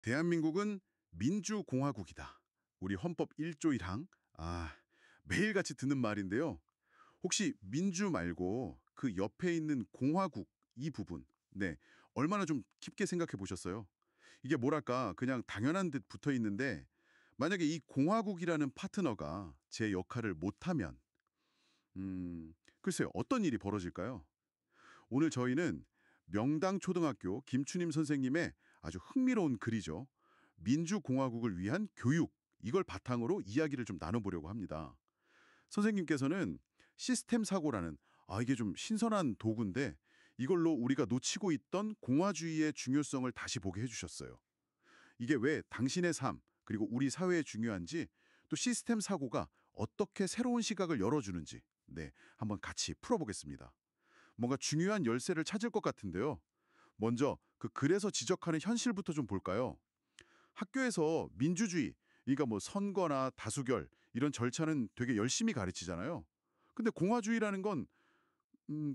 대한민국은 민주공화국이다. 우리 헌법 1조 1항. 매일같이 듣는 말인데요. 혹시 민주 말고 그 옆에 있는 공화국 이 부분, 네, 얼마나 좀 깊게 생각해 보셨어요? 이게 뭐랄까 그냥 당연한 듯 붙어 있는데 만약에 이 공화국이라는 파트너가 제 역할을 못하면 글쎄요 어떤 일이 벌어질까요? 오늘 저희는 명당초등학교 김추님 선생님의 아주 흥미로운 글이죠. 민주공화국을 위한 교육, 이걸 바탕으로 이야기를 좀 나눠보려고 합니다. 선생님께서는 시스템 사고라는 이게 좀 신선한 도구인데 이걸로 우리가 놓치고 있던 공화주의의 중요성을 다시 보게 해주셨어요. 이게 왜 당신의 삶, 그리고 우리 사회에 중요한지 또 시스템 사고가 어떻게 새로운 시각을 열어주는지 한번 같이 풀어보겠습니다. 뭔가 중요한 열쇠를 찾을 것 같은데요. 먼저 그 글에서 지적하는 현실부터 좀 볼까요? 학교에서 민주주의, 그러니까 뭐 선거나 다수결 이런 절차는 되게 열심히 가르치잖아요. 근데 공화주의라는 건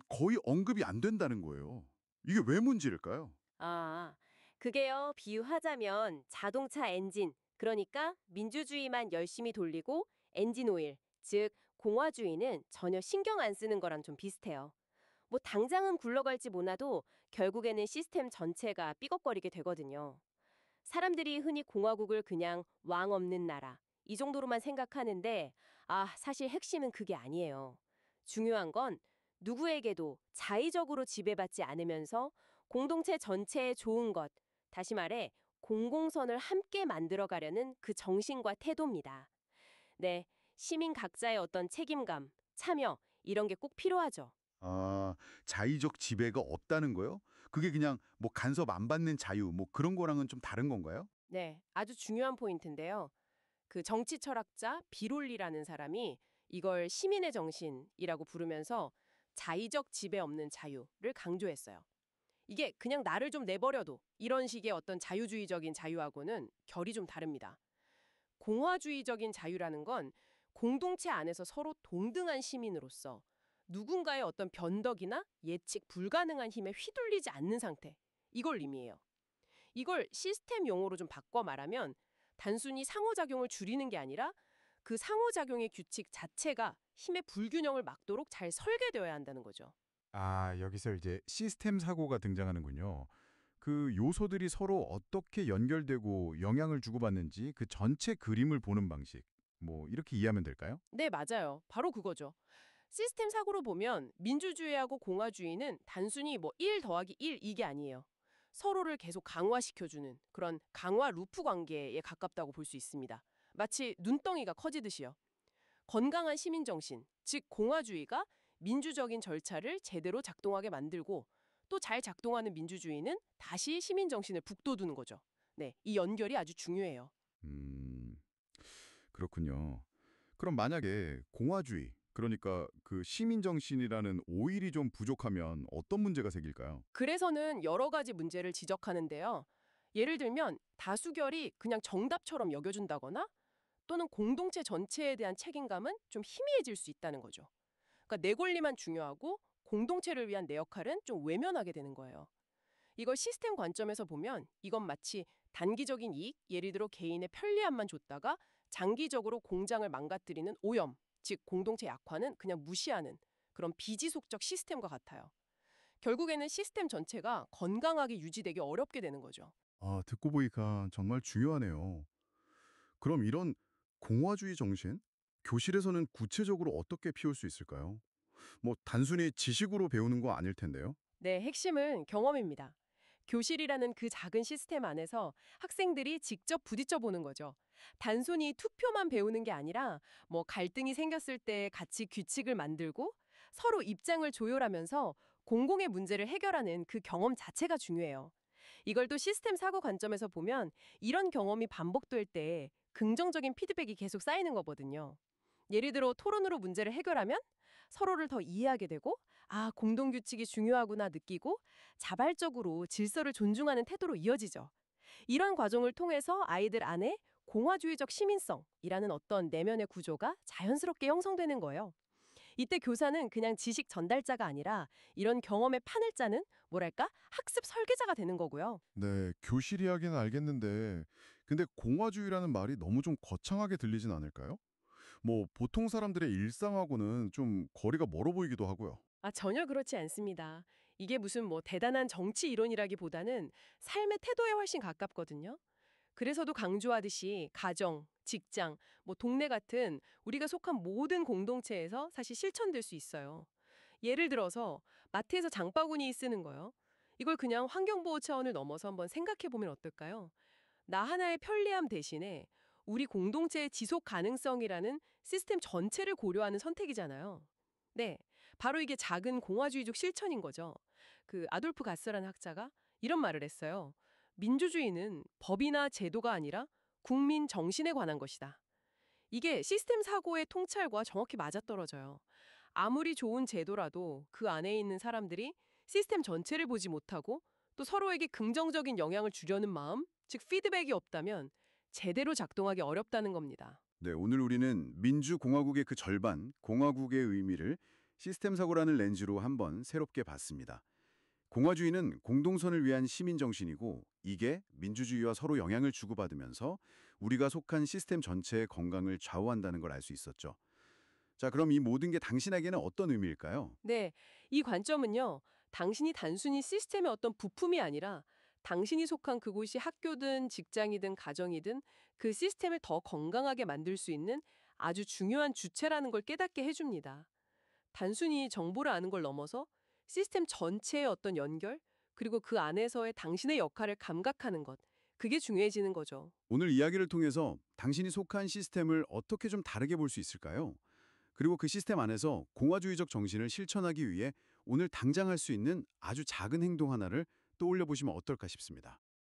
거의 언급이 안 된다는 거예요. 이게 왜 문제일까요? 아, 그게요, 비유하자면 자동차 엔진, 그러니까 민주주의만 열심히 돌리고 엔진 오일, 즉 공화주의는 전혀 신경 안 쓰는 거랑 좀 비슷해요. 뭐 당장은 굴러갈지 몰라도 결국에는 시스템 전체가 삐걱거리게 되거든요. 사람들이 흔히 공화국을 그냥 왕 없는 나라, 이 정도로만 생각하는데, 사실 핵심은 그게 아니에요. 중요한 건 누구에게도 자의적으로 지배받지 않으면서 공동체 전체에 좋은 것, 다시 말해 공공선을 함께 만들어가려는 그 정신과 태도입니다. 네, 시민 각자의 어떤 책임감, 참여, 이런 게 꼭 필요하죠. 아, 자의적 지배가 없다는 거요? 그게 그냥 뭐 간섭 안 받는 자유 뭐 그런 거랑은 좀 다른 건가요? 네, 아주 중요한 포인트인데요. 그 정치 철학자 비롤리라는 사람이 이걸 시민의 정신이라고 부르면서 자의적 지배 없는 자유를 강조했어요. 이게 그냥 나를 좀 내버려도 이런 식의 어떤 자유주의적인 자유하고는 결이 좀 다릅니다. 공화주의적인 자유라는 건 공동체 안에서 서로 동등한 시민으로서 누군가의 어떤 변덕이나 예측 불가능한 힘에 휘둘리지 않는 상태. 이걸 의미해요. 이걸 시스템 용어로 좀 바꿔 말하면 단순히 상호작용을 줄이는 게 아니라 그 상호작용의 규칙 자체가 힘의 불균형을 막도록 잘 설계되어야 한다는 거죠. 여기서 이제 시스템 사고가 등장하는군요. 그 요소들이 서로 어떻게 연결되고 영향을 주고받는지 그 전체 그림을 보는 방식. 뭐 이렇게 이해하면 될까요? 네, 맞아요. 바로 그거죠. 시스템 사고로 보면 민주주의하고 공화주의는 단순히 뭐 1 더하기 1 이게 아니에요. 서로를 계속 강화시켜주는 그런 강화 루프 관계에 가깝다고 볼 수 있습니다. 마치 눈덩이가 커지듯이요. 건강한 시민정신, 즉 공화주의가 민주적인 절차를 제대로 작동하게 만들고 또 잘 작동하는 민주주의는 다시 시민정신을 북돋우는 거죠. 네, 이 연결이 아주 중요해요. 음, 그렇군요. 그럼 만약에 공화주의, 그러니까 그 시민 정신이라는 오일이 좀 부족하면 어떤 문제가 생길까요? 그래서는 여러 가지 문제를 지적하는데요. 예를 들면 다수결이 그냥 정답처럼 여겨준다거나 또는 공동체 전체에 대한 책임감은 좀 희미해질 수 있다는 거죠. 그러니까 내 권리만 중요하고 공동체를 위한 내 역할은 좀 외면하게 되는 거예요. 이걸 시스템 관점에서 보면 이건 마치 단기적인 이익, 예를 들어 개인의 편리함만 줬다가 장기적으로 공장을 망가뜨리는 오염, 즉 공동체 약화는 그냥 무시하는 그런 비지속적 시스템과 같아요. 결국에는 시스템 전체가 건강하게 유지되기 어렵게 되는 거죠. 듣고 보니까 정말 중요하네요. 그럼 이런 공화주의 정신? 교실에서는 구체적으로 어떻게 피울 수 있을까요? 뭐 단순히 지식으로 배우는 거 아닐 텐데요. 네, 핵심은 경험입니다. 교실이라는 그 작은 시스템 안에서 학생들이 직접 부딪혀 보는 거죠. 단순히 투표만 배우는 게 아니라 뭐 갈등이 생겼을 때 같이 규칙을 만들고 서로 입장을 조율하면서 공공의 문제를 해결하는 그 경험 자체가 중요해요. 이걸 또 시스템 사고 관점에서 보면 이런 경험이 반복될 때 긍정적인 피드백이 계속 쌓이는 거거든요. 예를 들어 토론으로 문제를 해결하면 서로를 더 이해하게 되고 공동규칙이 중요하구나 느끼고 자발적으로 질서를 존중하는 태도로 이어지죠. 이런 과정을 통해서 아이들 안에 공화주의적 시민성이라는 어떤 내면의 구조가 자연스럽게 형성되는 거예요. 이때 교사는 그냥 지식 전달자가 아니라 이런 경험의 판을 짜는 뭐랄까? 학습 설계자가 되는 거고요. 네, 교실 이야기는 알겠는데 근데 공화주의라는 말이 너무 좀 거창하게 들리진 않을까요? 뭐 보통 사람들의 일상하고는 좀 거리가 멀어 보이기도 하고요. 전혀 그렇지 않습니다. 이게 무슨 뭐 대단한 정치 이론이라기보다는 삶의 태도에 훨씬 가깝거든요. 그래서도 강조하듯이 가정, 직장, 뭐 동네 같은 우리가 속한 모든 공동체에서 사실 실천될 수 있어요. 예를 들어서 마트에서 장바구니 쓰는 거요. 이걸 그냥 환경보호 차원을 넘어서 한번 생각해 보면 어떨까요? 나 하나의 편리함 대신에 우리 공동체의 지속 가능성이라는 시스템 전체를 고려하는 선택이잖아요. 네, 바로 이게 작은 공화주의적 실천인 거죠. 그 아돌프 가스라는 학자가 이런 말을 했어요. 민주주의는 법이나 제도가 아니라 국민 정신에 관한 것이다. 이게 시스템 사고의 통찰과 정확히 맞아떨어져요. 아무리 좋은 제도라도 그 안에 있는 사람들이 시스템 전체를 보지 못하고 또 서로에게 긍정적인 영향을 주려는 마음, 즉 피드백이 없다면 제대로 작동하기 어렵다는 겁니다. 네, 오늘 우리는 민주공화국의 그 절반, 공화국의 의미를 시스템 사고라는 렌즈로 한번 새롭게 봤습니다. 공화주의는 공동선을 위한 시민 정신이고 이게 민주주의와 서로 영향을 주고받으면서 우리가 속한 시스템 전체의 건강을 좌우한다는 걸 알 수 있었죠. 자, 그럼 이 모든 게 당신에게는 어떤 의미일까요? 네, 이 관점은요. 당신이 단순히 시스템의 어떤 부품이 아니라 당신이 속한 그곳이 학교든 직장이든 가정이든 그 시스템을 더 건강하게 만들 수 있는 아주 중요한 주체라는 걸 깨닫게 해줍니다. 단순히 정보를 아는 걸 넘어서 시스템 전체의 어떤 연결, 그리고 그 안에서의 당신의 역할을 감각하는 것, 그게 중요해지는 거죠. 오늘 이야기를 통해서 당신이 속한 시스템을 어떻게 좀 다르게 볼 수 있을까요? 그리고 그 시스템 안에서 공화주의적 정신을 실천하기 위해 오늘 당장 할 수 있는 아주 작은 행동 하나를 떠올려 보시면 어떨까 싶습니다.